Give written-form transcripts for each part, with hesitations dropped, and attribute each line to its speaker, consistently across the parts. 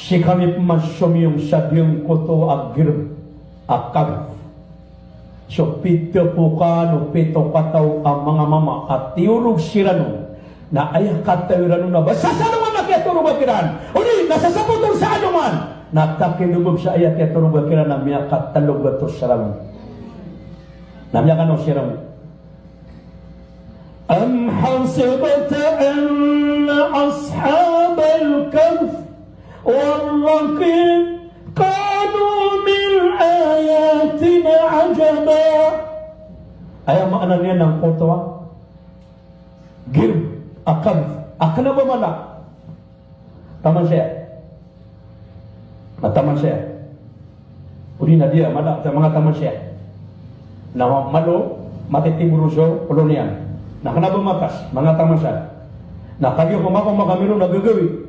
Speaker 1: si kami masyumiyong sadyong koto agir akab. So pito pukano, pito kataw ang mga mama at tiurog sirano na ayah katawirano na basa sa naman nakituro bakiran. Uli, nasasaputol sa ano man. Nakakinubog sa ayah kituro bakiran na miya katalog bato sarang. Na miya kano sirang. Am hasibata anna ashabal kahf والرقيم كانوا من آياتنا عجبا. Ayaw maana niya ng kotoa girb akab akna ba mana taman siya taman siya uli na dia mana mga taman siya na malo matitiburuso kolonial na kana ba matas mga taman siya na kayo kumakong makamiro na gagawi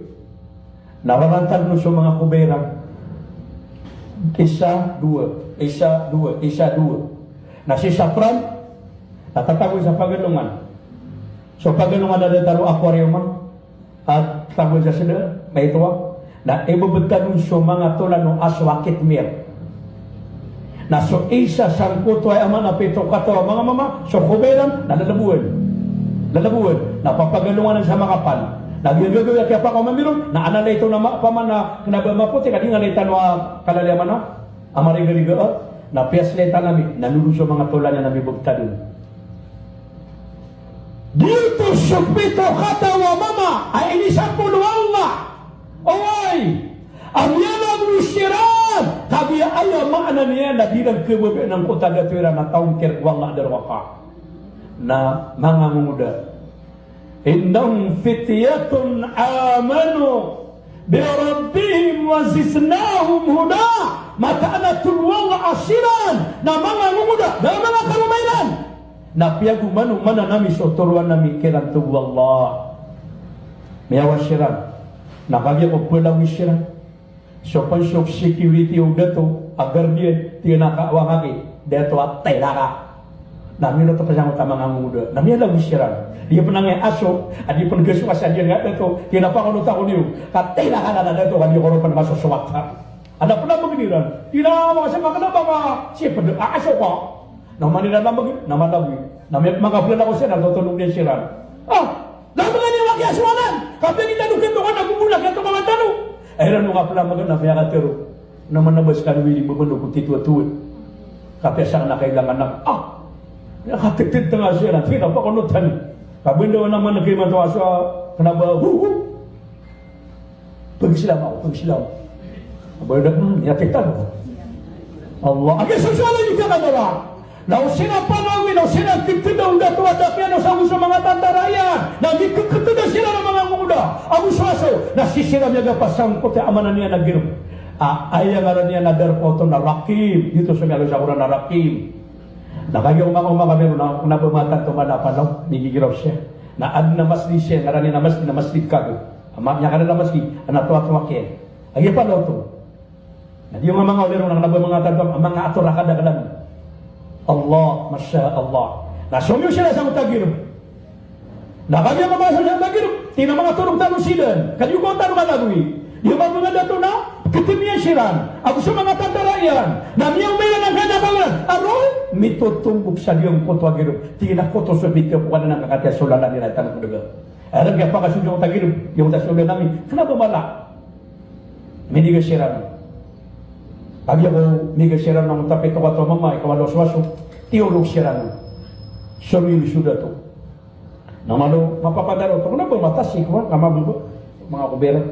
Speaker 1: nawarantan mo sa mga kuberang isa, dua na si Safran natatagoy sa pagalungan so pagalungan na daro aquarium at tagoy sa sila may ituwa na ibubagtan sa mga tulan ng aswakit mir na so isa sangkuto ay aman na pito kato mga mama so kuberang nalalabuan napapagalungan sa mga pan nagigagawin kaya pa ko mamiron na anala ito na paman na kinabamaputi kadi nga naitan wa kalalaman na amariga-liga na piasleta namin nanuluso mga tula niya nabibugta dun dito supito katawa mama ay inisan po Allah away ang yanang nusiran tabi ayaw maana niya na dirang kebabi ng kutagatwira na taong kirkwang na darwaka na mga muda Innahum fityatun amanu birabbihim wa zidnahum huda. Maka ana tulwang asiran na mga muda na mga kalumairan na piagu manu mana nami so turuan nami kiran tu Allah miyawa siran na bagi ko pulang siran so pansok security udah tu agar dia tinaka wangaki dia tu atai laka nami lo tu pasang utama ngamuda nami ada siran dia penangnya aso, adi pengesu asal dia nggak tahu. Kenapa kalau tahu ni? Katailah kan ada tu kan dia orang pernah masuk swasta. Ada pernah begini kan? Tidak masa kenapa mah? Siapa dah aso kok? Nama ni dalam begini, nama lagi. Nama maka bulan aku sedang tahu dia siran. Dah begini lagi asuanan. Kata ni dah dukung tuan aku bulan kata mama tahu. Akhirnya nunggu pelan begini nama yang kata nama nabas kan wili bebendu kuti tua. Kata sang nak kailangan nak. Ya kata tengah siran. Kenapa kau nutan? Kabenda nama negeri mantu asal kenapa pergi Islam Abang ya kita Allah agak sesuatu juga kan orang lau sina panawi lau sina kita udah tua tapi ada sama mga tantarayan nabi keketuda sila ng mga muda abu swaso na sisira niya pasang kote amanan niya nagir ayang ngaran niya nadar poto na rakim dito sa mga sahuran na rakim nakagyaw mga meron na nabamatan tumadapan no nigigiraw siya na ad na masjid siya ngaran na masjid kago niya ka na masjid anatuwa kaya agi pa daw to na di yung mga meron na nabamatan mga atura kadagalan Allah masya Allah na sumyo sila sa utagiro nakagyaw mamasa sa utagiro tina mga turong talusidan kanyo ko tarong malagwi di mga dato na ketimian siran ako sa mga tandarayan na miyang may lang kanya bangan aron mitutumbog sa diyong koto agiro tina koto sa bigka po ka na nakakatya sulalan nila tanong kudaga alam kaya pa kasi yung tagiro yung tasulan namin kenapa mala miniga siran pag ako miga siran ng tapito ka to mama ikaw alos-waso tiulog siran sumili sudah to na malo mapapadaro to kenapa matas sih kuwan kamabubo mga kubera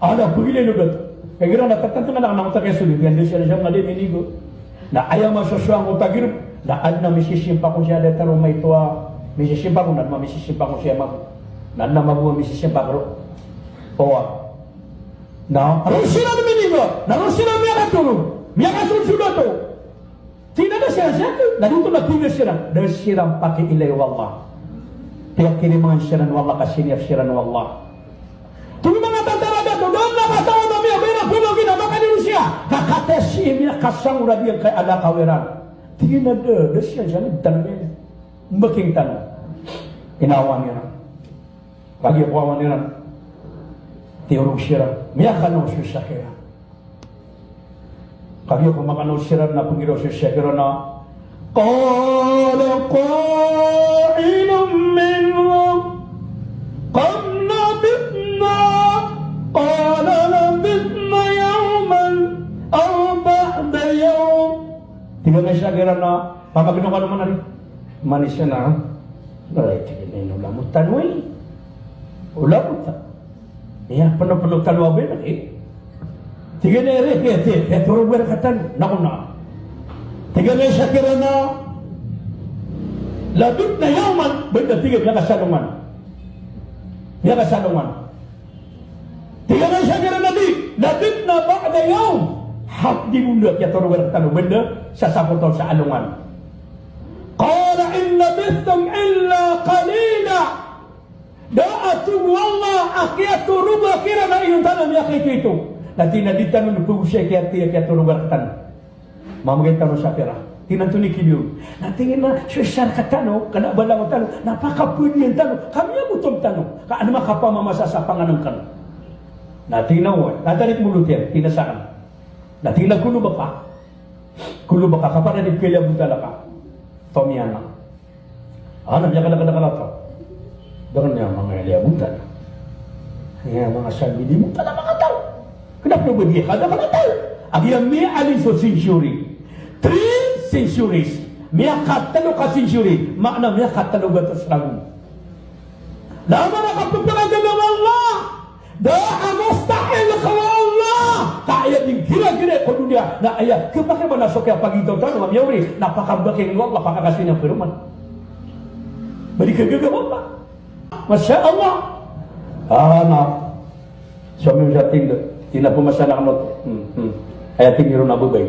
Speaker 1: ada pagilay lugat kaya gira natatanto na nakanang utak sulit yan din siya nga din minigo na ayaw masuswang utagir na ad na misisimpa ko siya deta ro may tuwa misisimpa ko na misisimpa ko siya na mabuha misisimpa ko owa na aro sila na minigo na aro sila miya kasul sudah to tidak ada siya na dito na tinggal siya dahil siya pakai ilay wallah tiyak kinimangan siya wallah kasiniyaf siya wallah tumi mga tantaraga to doon nakatawa na miya may napulog na maka ni Rusya kakatesi miya kasang uradiyan kay ala kawiran tingin na siya ni tanong making tanong inawan niya pagi po awan niya Tiurong sirap. Miyakan o sisakira. Kaya kumakan o sirap na pangiro sisakira na Qala qailun minhum Qad nabitna Qala nabitna yawman Aw ba'da yawm Tiga na sisakira na Papagino ka naman na rin Manis siya na Ay, tigil na ulamutan mo eh Ulamutan Ya, penuh-penuh talwa benar Tiga nere kete, turun berkatan, nakuna. Tiga nere sakirana, labit na yaman, benda tiga niya kasalungan. Tiga nere sakirana di, labit na ba'da yawm, hak di bunda ya turun berkatan, benda sasapotol sa alungan. Qala in labithtum illa qalila. Da'atu wallah akhiyatu ruba kira na iyong tanam yakitu itu. Nanti naditan nung pugusya kaya ruba katan. Mamagay tanong sa pera. Tinantuni kilyo. Nanti na siyasar katano, kana balang tanong, napakapwede yung tanong. Kami ang utong tanong. Kaano makapamamasa sa panganang kanong. Nanti na uwan. Natalit mulut yan. Tinasaan. Nanti na kulo baka. Kapag nanipilya butala ka. Tomiyana. Namya ka na dengan yang mengelia mutan, yang mengasal di mutan apa kata tahu? Kenapa begitu? Ada apa tahu? Agia me ali so century, 3 centuries, me kata lo ka century, makna me kata lo gatos lagu. Lama nak kapuperagan Allah, dah mustahil kalau Allah, tak ayat dikira-kira ke dunia, nak ayat kepakai mana sok yang pagi tahu tahu, kami awri, napakah baking Allah, apakah kasihnya firman? Beri kegagam apa? Masya Allah anak suami usia tinggal tina pemasanan mo ayat tinggal na bubay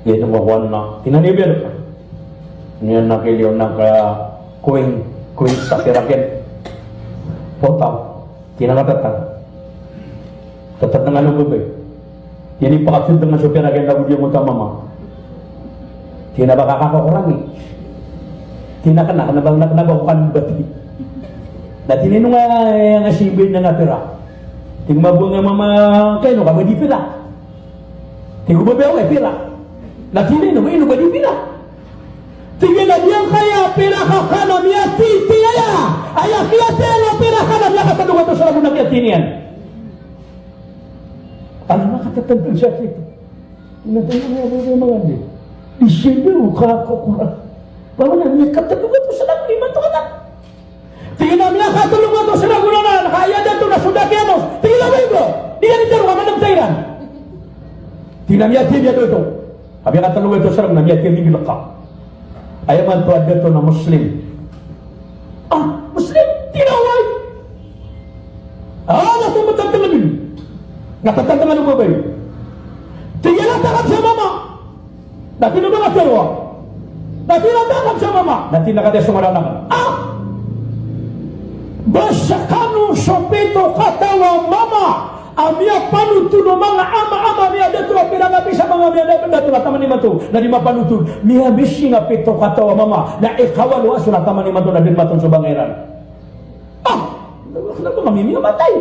Speaker 1: yan ang na tina niya biya niya nakiliw na ka kuwing sa kirakin potang tina katatan ng anong bubay yan ipakatid ng sa kirakin na budyo mo tamama tina baka kakakurangi tina ka na bang nabawakan bati na tinino nga ang asibin na napira. Tingmabuang nga mama kayo, kama di pila. Tingmabuang nga pila. Na tinino nga ino ba di pila? Tingin na diyang kaya pira ka ka na miya titi aya. Aya kaya telo pira ka na miya katanungan to sa lagun na kaya tinian. Ano nakatatandang siya ito? Natanong nga mga hindi. Isiyo ka kukurang. Bawa na miya katanungan to sa lagun ni Mantukatak. Tingnan niya katulungan to sila gunanan kaya dito na sudakianos tingnan mo ito di yan ito kamanang tayran tingnan niya tiya dito kami katulungan to sila na niya tiya mingin ka ayaman to dito na Muslim Muslim tinawag natatagtangan ng babay tingnan na takap sa mama dati na mga terwa dati na takap sa mama dati na kaya sumaranakan Basta kanu sopito katawa mama amia panutu no mga ama mia dito piranga bisa mga mia dito taman ni matu na di mapanutu mia bisi nga pito katawa mama na ikawalu asura taman ni matu na din matun sa bangeran kenapa kami mia matay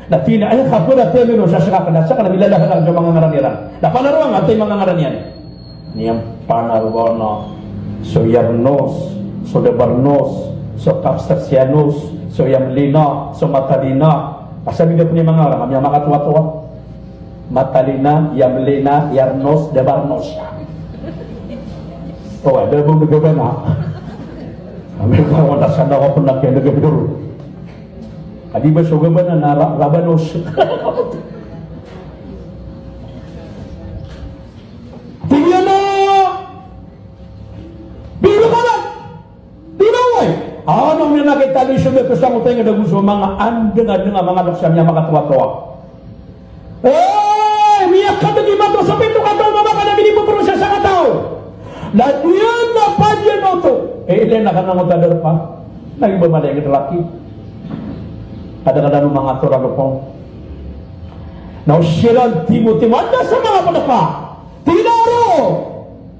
Speaker 1: na tina ay kapura termino sa saka na milalahan ang mga ngaraniran na panaruang atay mga ngaranian niyang panaruana so yarnos so debarnos so Kapstasianus, so Yamlina, so Matalina. Pasabi niyo po niya mga orang, kami ang makatuwa-tuwa. Matalina, Yamlina, Yarnos, Debarnos. Ada pun negara na. Kami kawan tak sana ako pun nak yang negara dulu. Adi ba so gaba na Rabanos. Tingnan na. Biro ka na. Dinaway. Anong niya nakita ni Shubi ko sa mutay nga naguso mga andeng-andeng mga nagsanya makatuwa-tuwa. Miyak ka na di mato sa pinto ka daw mama ka na binipupuro siya sa kataw. Ladiyan na pa dyan o to. Ilan na ka na mutadar pa. Naging bamalay ang laki. Kadang-kadang mga turalo pong. Nausiran Timothy manda sa mga panapa. Tinaro!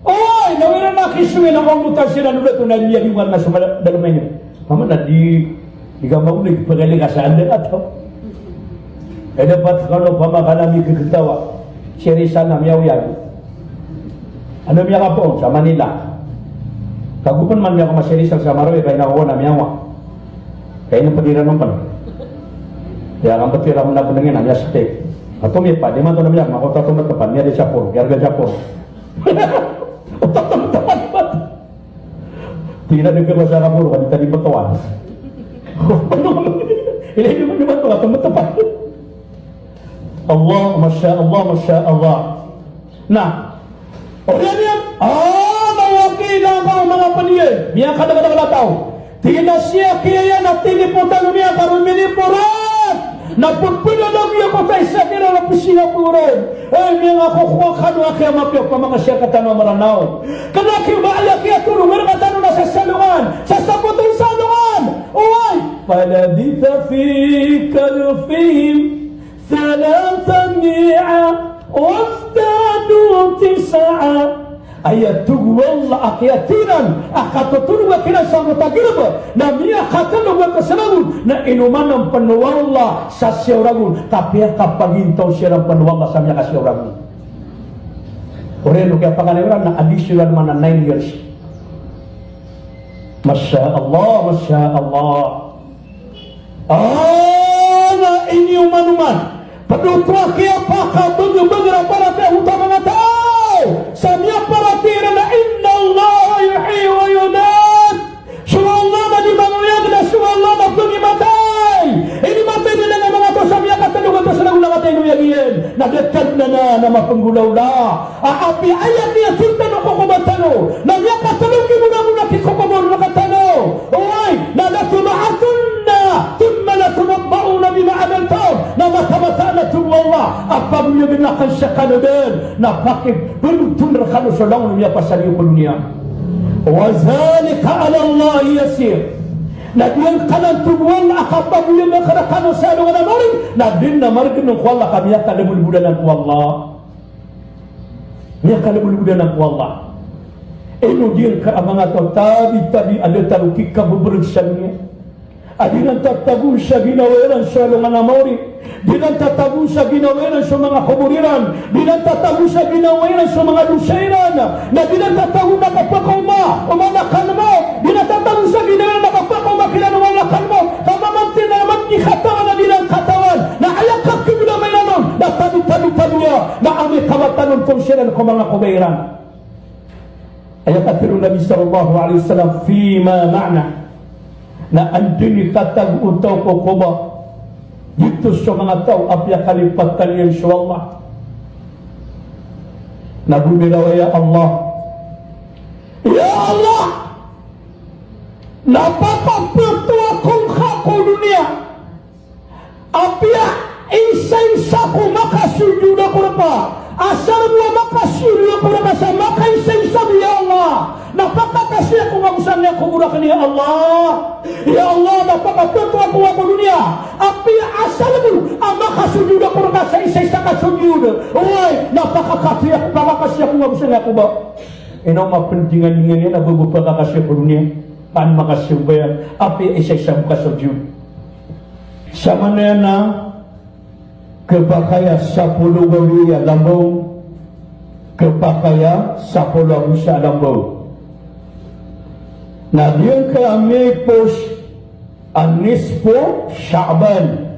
Speaker 1: Oy, nawira na kisuwi na kong mutan sila nulat kung naliyag yung mga nasa dalamay niyo. Mama na di gamaw na ipagaling asaan din ato. dapat kalau pamakalami keketawa sirisan na miyaw-yaw ano miya ka po sa Manila kagupan man miya ka masirisan sa Marawi kaya nakuha na miyawa kaya nang pagkira naman kaya ang pagkira mo na po nangin miya sa tek atumit pa di man to na miya makotatumat ka pa miya di Japon garga Japon utatumat pa tidak ada kekuasaan kabur kan tadi betuan ilahi naman naman to atatumat Allah, Masya Allah, Masya Allah. Nah, orang yang mewakili mga paniyan, miya kadang-kadang tahu. Tinasya kaya na tiniputan niya karon minipuran. Napagpuno na miya ko tayo sa kira na pisinapuran. Miya nga kukuha kanwa kaya mapiyok pa mga siya katanaw maranaw. Kanaki maala kaya tulungan katanaw na sa salungan. Sa sabutong salungan. Uway! Paladita fi kalufihim ثلاثمائة وازدادوا تسعة ayat wallah akyatiran akatuturwa kina sa mutagirba na miya katano kasalamun na inuman ng panuwalla sa siyuragun tapi kapagintaw siya ng panuwalla sa miya kasiyuragun oreno kaya panganiran na additional man na 9 years Masya Allah Masya Allah na inyong manuman Padutwa kaya pakatun yung mga para kaya utang mga tao. Sa miya para tira na inna Allah yuhi wa yunad. Suwallah na di manguyag na suwallah na kung imatay. Ini matay nila nga mga to sa miya katanungan to sa nagulang atay nuyagiyan. Naglatad na mapanggulaw na. Aapi ayat niya sinta no kukumatano. Na miya katanungin mo na kikukumon na katano. Uway, na natumahatun na. Tumma na tumabbao na bimaamantaw. Na mata-mata na tumwallah. Apabila binakan siya kanodan. Na pakib berutun rekano sa langon niya pasaliukon niya. Wazalika ala Allah yasir. Na diyan kanan tumwallah akapabila binakan sa langon na maring. Na din na margin ng kuwallah kami yata na bulbudan ng kuwallah. Niya ka na bulbudan ng kuwallah. Eno diyan ka ang mga tabi-tabi alatang kikabubrugsan niya. Adinan tatagun sa ginaweran sa mga namori. Dinan tatagun sa ginaweran sa mga kuburiran. Dinan tatagun sa ginaweran sa mga lusairan. Na dinan tatagun na kapakauma, umanakan mo. Dinan tatagun sa ginaweran na kapakauma, kinanumanakan mo. Kamamantin na naman ni katawan na dinan katawan. Na ayakak kibula may nanon. Na tabi-tabi niya. Na amay kamatanon kung siya ng mga kubairan. Ayakat pero Nabi sallallahu alaihi wasallam fima ma'na. Na andun katag utaw ko kuba dito sa mga tao apya kalipatan yan sa Allah nagumiraw ya Allah napapapurto akong kako dunia apya isa-isa ko makasujud ako na pa asal mo makasujud ako na pa sa makaisa-isa ya Allah napakakasya kung ang saan niya kumurakan niya Allah ya Allah napakatuto ako dunia api asal mo ang makasujud ako na sa isa-isa kasujud uy napakakasya kung ang saan niya ba ino mapentingan niya nabubupa kakasya ko dunia pan makasya ba yan api isa-isa kasujud sama na yan na kepakaya 10 gawi lambong kepakaya 10 sa lambong na diyan ka may pos anispo Sha'ban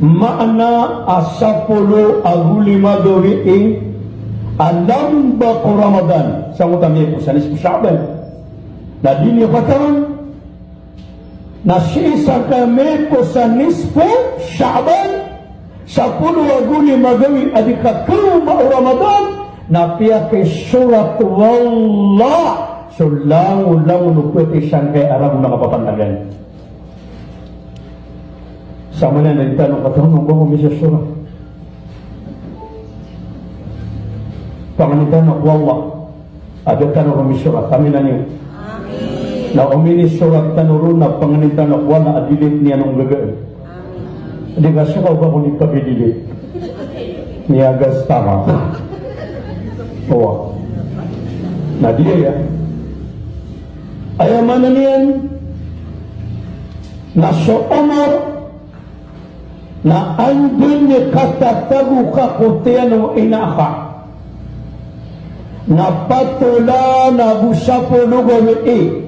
Speaker 1: maana asapolo agulima gawi alam ba ko Ramadan sa mga may pos anispo Sha'ban na din yung katawan na siya ka may pos anispo Sha'ban sapolo agulima gawi adikakuma Ramadan na piyake surat wallah so lang pwede siyang kay arang nakapapantagan. Sama na nagtanong katanong ba kung misya surah? Panganitan ng wallah. Ada tanong kami surah. Kami na niyo. Amin. Na umini surah tanurun na panganitan ng wallah adilit niya nung gagaan. Hindi ka siya ba kung ipabililit? Niyagas tama. Oo. Na dia ya. Ayaw man niyan na so Omar na andun ni katatagu ka kutiano inaka na patula na busapo lugawi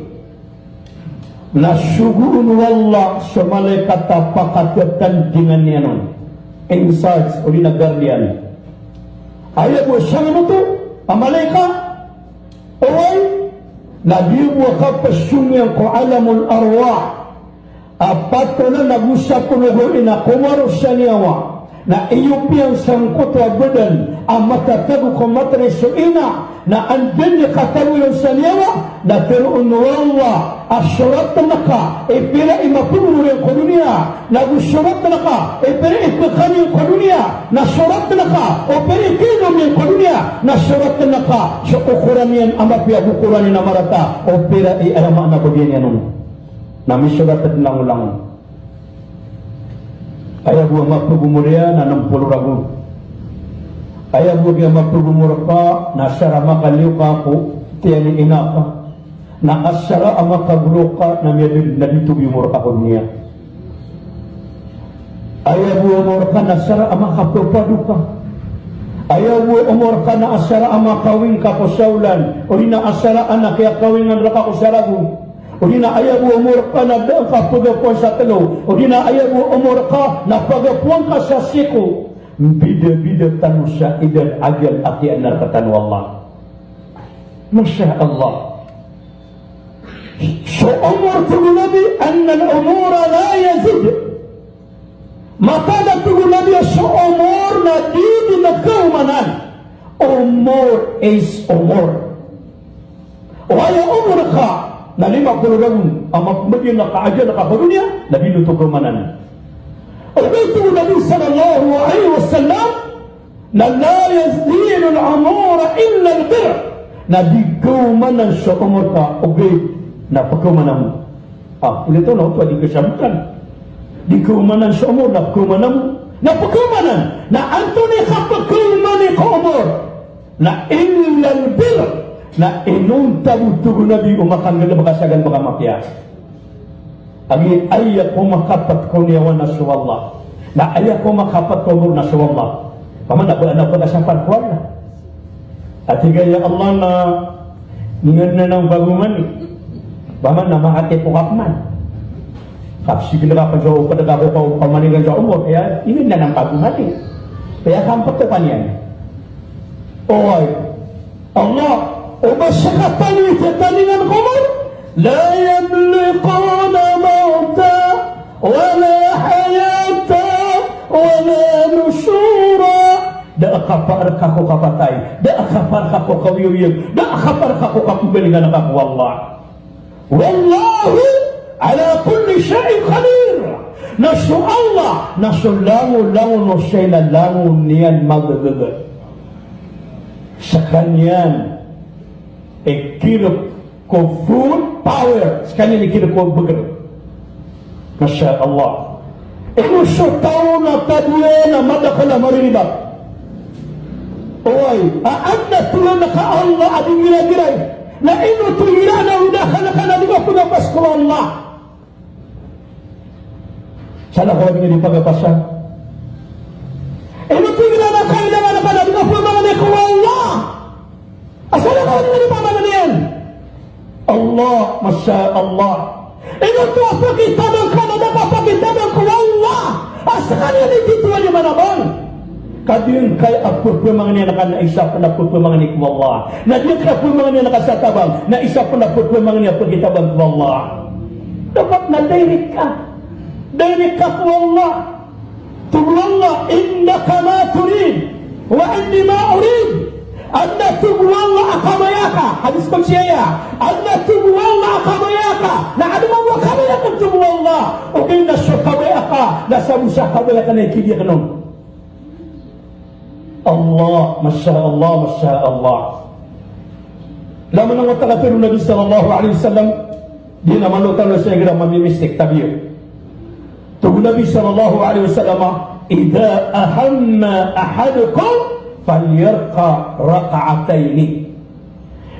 Speaker 1: na syugun wallah sa malaikat tapakatatan dengan yanon in charge o na guardian ayat mo siyang mo to ang malaikat away na diwa ka pasyungyang ko alamul arwah apatula na busapo lugawi na kumaro siya niyawa na iyupiyang sangkot wa badan ang matatago ko matres ina na andun ni kataluyan sa niyawa na teruun wallah asyurat na ka ipira imapulurin ko dunia na gusyurat na ka ipira ipikani ko dunia na syurat na ka o pira ikinom yung ko dunia na syurat na ka sa ukuran yan amapya ukuran na marata o pira iarama na bagyan yan na misyurat at langulang ayah buah makhluk umuria na 60 ragu. Ayah buah makhluk umur ka na asyara makaliw ka po tiyani ina ka na asyara amakaglo ka na ditubi umur ka po niya. Ayah buah umur ka na asyara amakapapadu ka. Ayah buah umur ka na asyara amakawing ka po saulan o na asyara anak kaya kawingan raka ko sa ragu. O di na ayaw mo umur ka na pagapuan sa talo. O di na ayaw mo umur ka na pagapuan ka sa siko. Bida-bida tanu sa idan ajal akian na katanu Allah. Masya Allah. So umur tugu Nabi anna al-umura la yazid. Maka na tugu Nabi so umur na didi na kaumanan. Umur is umur. Waya umur ka na 50 tahun amak medin na kaaja na kapadunia nabi nutuk kemanan itu Nabi sallallahu alaihi wasallam na la yazdinu al-umura illa al-bir nabi kemanan sa umur ka okay na pagkemanan ini to na ito di kasamkan di kemanan sa umur na pagkemanan na pagkemanan na antoni kapagkemanan ka umur na illa al-bir na inun tabutugo Nabi umakan nila makasagan baka mapya agin ayak ko makapat ko niyawan na suwallah na ayak ko makapat ko na suwallah paman na pala na pagkasampan ko na at higaya Allah na ngan na ng baguman paman na maate po kapman kapsig na kapag sa upadagago pa pamanigan sa umor kaya inin na ng baguman kaya kampat ko pa niyan oy Allah وبشكتن وتتنين القمر لا يملكون موتا ولا حياة ولا نشورا da kapar kako kapatay da kapar kako kawiyuyug da kapar kako kakubelingan ako wallah wallahu ala kulli shay'in qadir nasu Allah nasu langu no shayla langu niyan magagaga sa kanyan ikirap ko full power sekali ikirap ko beger Masya Allah inu syutaw na tadwe na madakala marinibat oy aadna tulan na ka Allah ading gira-giray na inu tugira na udakala ka na diba pagabas ko Allah sana ko lagi di pagapasan inu tugira na kailangan na ka na diba pagabas ko Allah asal ka lagi di pagabas Allah, Masya Allah. Ino to apa kita ng Canada, apa kita ng Allah. Asakan yan dito niya manabang. Kadiyong kay apur po mga niya na isa po na po mga niya Allah. Na diyan ka po mga niya nakasatabang, na isa po na po mga niya pagkitabang ko Allah. Dapat na direct ka. Direct ka po Allah. Tuglallah, innaka ma turid, wa inni ma urid. Anda tubuh Allah akamayaka hadis kunciya anda tubuh Allah akamayaka na ada mau akamayaka tubuh Allah okay na syukamayaka na sabusa kamayaka na ikidia kanon Allah Masya Allah Masya Allah laman ang watakapiru Nabi sallallahu alaihi wasallam di naman lutan na siya gira mamimistik tabiyo tubuh Nabi sallallahu alaihi wasallam idha ahamma ahadukum falyarqa raka'ataini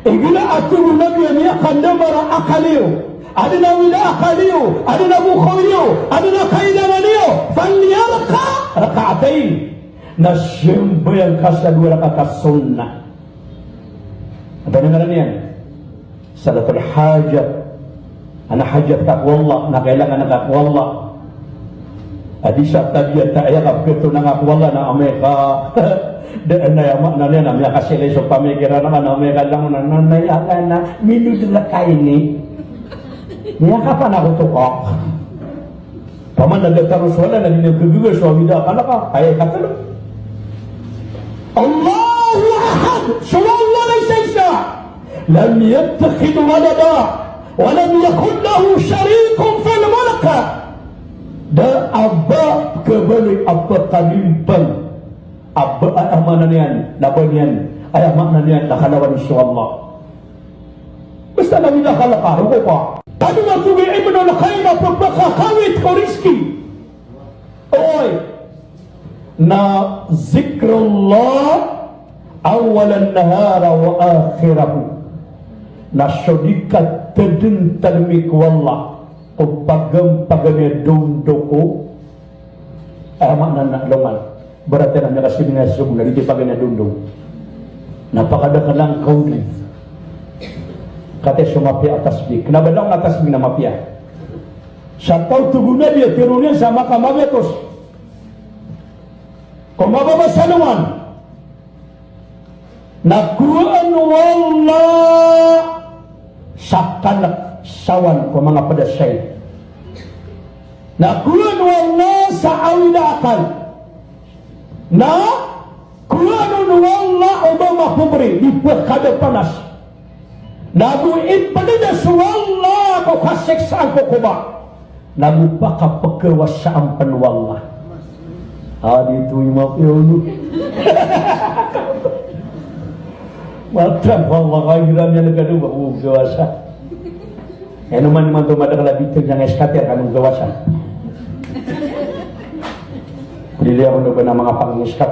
Speaker 1: igila atubu nabi ya kandamara akaliyo adina wila akaliyo adina bukhoriyo adina kaidanganiyo falyarqa rakaatain na siyempre ang kasya 2 rakaat sunnah. Apa dengaran yan? Salatul hajat. Ana hajat kakwallah, na kailangan ng kakwallah. Adi siya tabiya tayo kapito ng kakwallah na ameka. Dan na yamak na niya na miya kasili so pamikiran naman na ameka lang na nanay akan na minudula kayo ni. Niya ka pa na kutukok. Paman nagtatarus wala na ninagkagugas so amida ka na ka. Ay katalo. Allahu Ahad. Subhanallah laysa isa. Lam yattakhid walada. Walam yakun lahu syarikun fil mulk. Da abba kebali abba kalimpang. Abba amanan yan, laban yan, ay amanan yan, nakalawan insyaAllah. Basta namin nakalakaro ko pa. Kami matubi'in mo na kayo na pagpakakawit ko riski. Oy, na zikrullah awalan nahara wa akhirahu. Na syodikat tedentang mikwallah. Kung pagam-pagamnya dundo ko, ay amanan naklungan. Berarti na nakasibing na zoom na dito pag nadundong. Napakadaka lang kaunay. Kata sumapia atas bi. Kenapa dong atas bi na mapia? Sa tao tuguna dia tirunya sama kamabetos. Kung mababasa naman, nakuan wallah sakalak sawan ko mga padasay. Nakuan wallah sa awida akal. Na kuanun wallah ubama pubri di kada panas. Nabu ipanidas wallah ko kaseksaan ko kuba. Nabu baka pagkawasaan pan wallah. Dito yung mapiolo. Matang wallah kahiram niya nagkaduma gawasa. Naman tumadang labitag ng eskater kanong gawasa. Dili ako na ba ng mga pangiskat?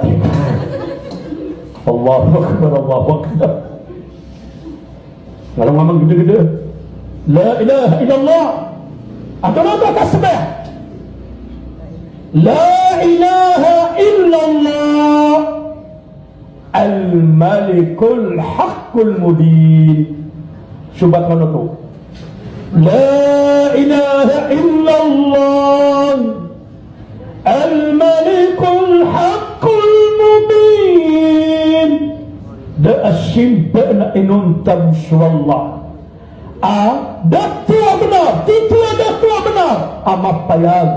Speaker 1: Allahu Akbar, Allahu Akbar. Ngalang mamang gede-gede. La ilaha illallah. Ato na ito kasabay. La ilaha illallah. Al-Malikul Haqqul Mubin. Subat mo na ito. La ilaha illallah. Al-Malikul Haqqul Mubin. Da asimpa na inuntam suwallah. Datua benar, titulah datua benar. Amapayag.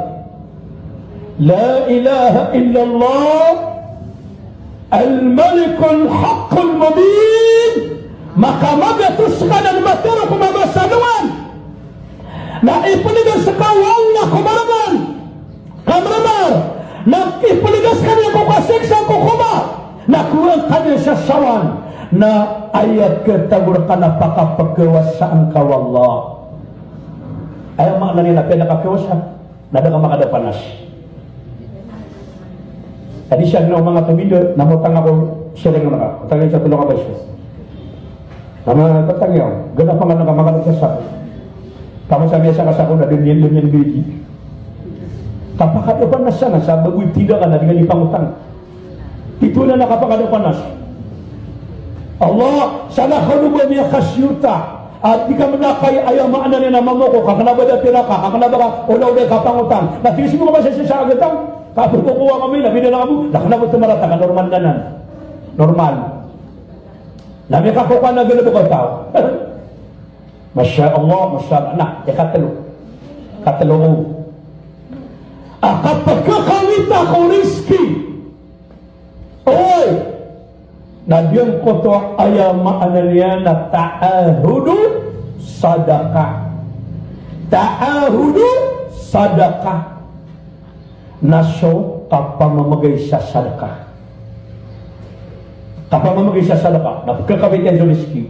Speaker 1: La ilaha illallah. Al-Malikul Haqqul Mubin. Maka magatuskan dan matero kumabasanuan. Na ipanigan sa kawallah kumaraman. Kamramar, na ipaligaskan niya kung kasiksa kung kuma, na kuwang kanya sa sawan, na ayat ketagur ka na pakapagkawasaan ka wallah. Ayaw makna nila, pinakakawasa, nada ka makadapanas. Tadi siya ng mga tumilo, namutang ako siya lang naman. Utangin sa tulong ka ba siya? Nama tatangyaw, ganap pa nga nakamakadasasak. Kamu sa biasa kasako na dunyan bidi. Kapakadapan na sana sa bagoy tidak ka na dengan ipangutang. Ito na nakapakadapanas. Allah, sana kanuba niya kasyuta. At di ka manakay ayaw maana niya na mamoko. Kakanaba na tira ka, kakanaba ka, ulaw na kapangutang. Natigis mo ka ba sa agatang? Kapag kukuha kami, nabina na kamo, nakanaba tumarata ka, normal na nan. Normal. Nami ka kukuha na ganito ka tao. Masya Allah, Masya Allah. Nah, ya katalo. Katalo mo. Kapag kakawita ko rizki, oy, nadiyang ko to ayamaan niya na ta'ahudu sadaqah. Ta'ahudu sadaqah. Naso kapamamagay sa sadaqah. Kapamamagay sa sadaqah. Napagkakawit yan sa rizki.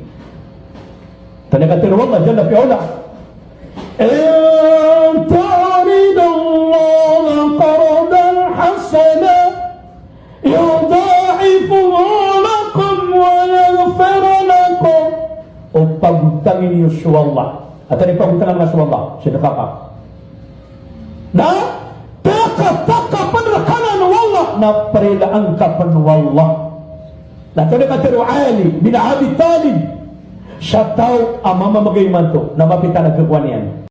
Speaker 1: Tanagatiru Allah Jalla fi'ula. تعرض الله قرضا حسنا يضاعفه لكم ويغفر لكم. Pagutangin niyo sa Allah. At ano pagutangan nga sa Allah? Sedekah ka. Na taka panrakanan ng Allah. na perilaan kapan wallah. Nah, ito na katero Ali bin Abi Talib. Siya tao ang mamamagay man to na mapita nagkakuan yan.